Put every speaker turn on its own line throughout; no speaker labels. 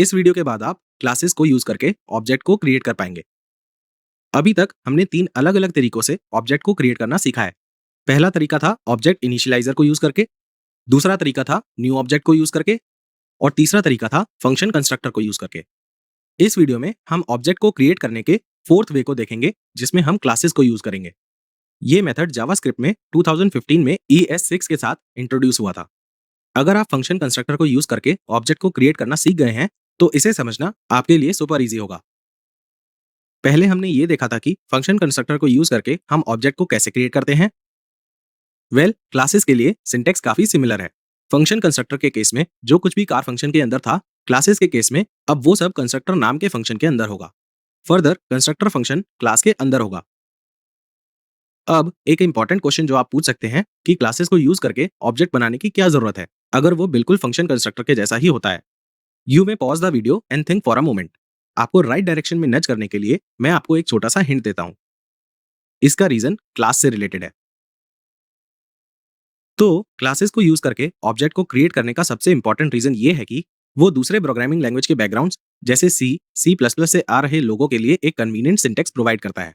इस वीडियो के बाद आप क्लासेस को यूज करके ऑब्जेक्ट को क्रिएट कर पाएंगे। अभी तक हमने 3 अलग अलग तरीकों से ऑब्जेक्ट को क्रिएट करना सीखा है। पहला तरीका था ऑब्जेक्ट इनिशियलाइजर को यूज करके, दूसरा तरीका था न्यू ऑब्जेक्ट को यूज करके और तीसरा तरीका था फंक्शन कंस्ट्रक्टर को यूज करके। इस वीडियो में हम ऑब्जेक्ट को क्रिएट करने के फोर्थ वे को देखेंगे, जिसमें हम क्लासेस को यूज करेंगे। ये मेथड जावास्क्रिप्ट में 2015 में ES6 के साथ इंट्रोड्यूस हुआ था। अगर आप फंक्शन कंस्ट्रक्टर को यूज करके ऑब्जेक्ट को क्रिएट करना सीख गए हैं तो इसे समझना आपके लिए सुपर इजी होगा। पहले हमने ये देखा था कि फंक्शन कंस्ट्रक्टर को यूज करके हम ऑब्जेक्ट को कैसे क्रिएट करते हैं। क्लासेस के लिए सिंटेक्स काफी सिमिलर है। फंक्शन कंस्ट्रक्टर के केस में जो कुछ भी कार फंक्शन के अंदर था, क्लासेस के केस में अब वो सब कंस्ट्रक्टर नाम के फंक्शन के अंदर होगा। फर्दर कंस्ट्रक्टर फंक्शन क्लास के अंदर होगा। अब एक इंपॉर्टेंट क्वेश्चन जो आप पूछ सकते हैं कि क्लासेस को यूज करके ऑब्जेक्ट बनाने की क्या जरूरत है अगर वो बिल्कुल फंक्शन कंस्ट्रक्टर के जैसा ही होता है। You may pause the video and think for a moment. आपको राइट डायरेक्शन में नज करने के लिए मैं आपको एक छोटा सा हिंट देता हूं। इसका रीजन क्लास से रिलेटेड है। तो क्लासेस को यूज करके ऑब्जेक्ट को क्रिएट करने का सबसे इंपॉर्टेंट रीजन ये है कि वो दूसरे प्रोग्रामिंग लैंग्वेज के बैकग्राउंड्स जैसे C++ से आ रहे लोगों के लिए एक कन्वीनियंट सिंटेक्स प्रोवाइड करता है।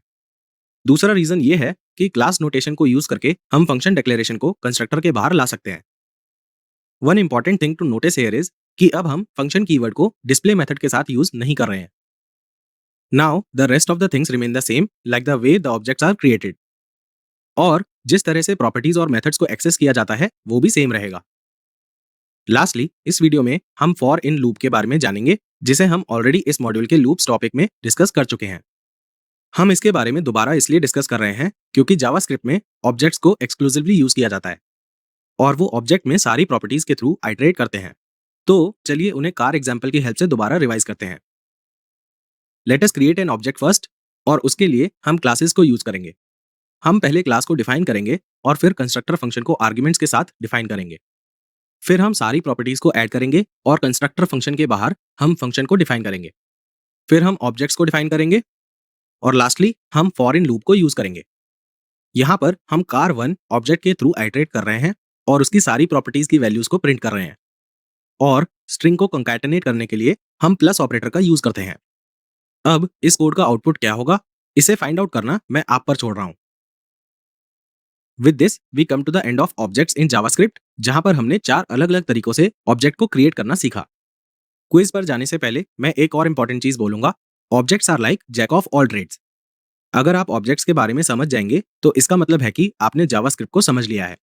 दूसरा रीजन ये है कि क्लास नोटेशन को यूज करके हम फंक्शन डिक्लेरेशन को कंस्ट्रक्टर के बाहर ला सकते हैं। One important thing to notice here is कि अब हम फंक्शन कीवर्ड को डिस्प्ले मेथड के साथ यूज नहीं कर रहे हैं। Now the rest of the things remain the same like the way the objects are created. और जिस तरह से प्रॉपर्टीज और मेथड्स को एक्सेस किया जाता है वो भी सेम रहेगा। लास्टली इस वीडियो में हम फॉर इन लूप के बारे में जानेंगे, जिसे हम ऑलरेडी इस मॉड्यूल के लूप्स टॉपिक में डिस्कस कर चुके हैं। हम इसके बारे में दोबारा इसलिए डिस्कस कर रहे हैं क्योंकि जावास्क्रिप्ट में ऑब्जेक्ट्स को एक्सक्लूसिवली यूज किया जाता है और वो ऑब्जेक्ट में सारी प्रॉपर्टीज के थ्रू आइटरेट करते हैं। तो चलिए उन्हें कार एग्जाम्पल की हेल्प से दोबारा रिवाइज करते हैं। Let us create an object first और उसके लिए हम क्लासेस को यूज करेंगे। हम पहले क्लास को डिफाइन करेंगे और फिर कंस्ट्रक्टर फंक्शन को आर्ग्यूमेंट्स के साथ डिफाइन करेंगे। फिर हम सारी प्रॉपर्टीज को ऐड करेंगे और कंस्ट्रक्टर फंक्शन के बाहर हम फंक्शन को डिफाइन करेंगे। फिर हम ऑब्जेक्ट्स को डिफाइन करेंगे और लास्टली हम फॉर इन लूप को यूज करेंगे। यहाँ पर हम car1 ऑब्जेक्ट के थ्रू आइटरेट कर रहे हैं और उसकी सारी प्रॉपर्टीज की वैल्यूज को प्रिंट कर रहे हैं। और स्ट्रिंग को कंकैटिनेट करने के लिए हम प्लस ऑपरेटर का यूज करते हैं। अब इस कोड का आउटपुट क्या होगा, इसे फाइंड आउट करना मैं आप पर छोड़ रहा हूं। With this we come to the end of objects in JavaScript, जहां पर हमने 4 अलग अलग तरीकों से ऑब्जेक्ट को क्रिएट करना सीखा। क्विज पर जाने से पहले मैं एक और इंपॉर्टेंट चीज बोलूंगा। Objects are like jack of all trades. अगर आप ऑब्जेक्ट्स के बारे में समझ जाएंगे तो इसका मतलब है कि आपने जावास्क्रिप्ट को समझ लिया है।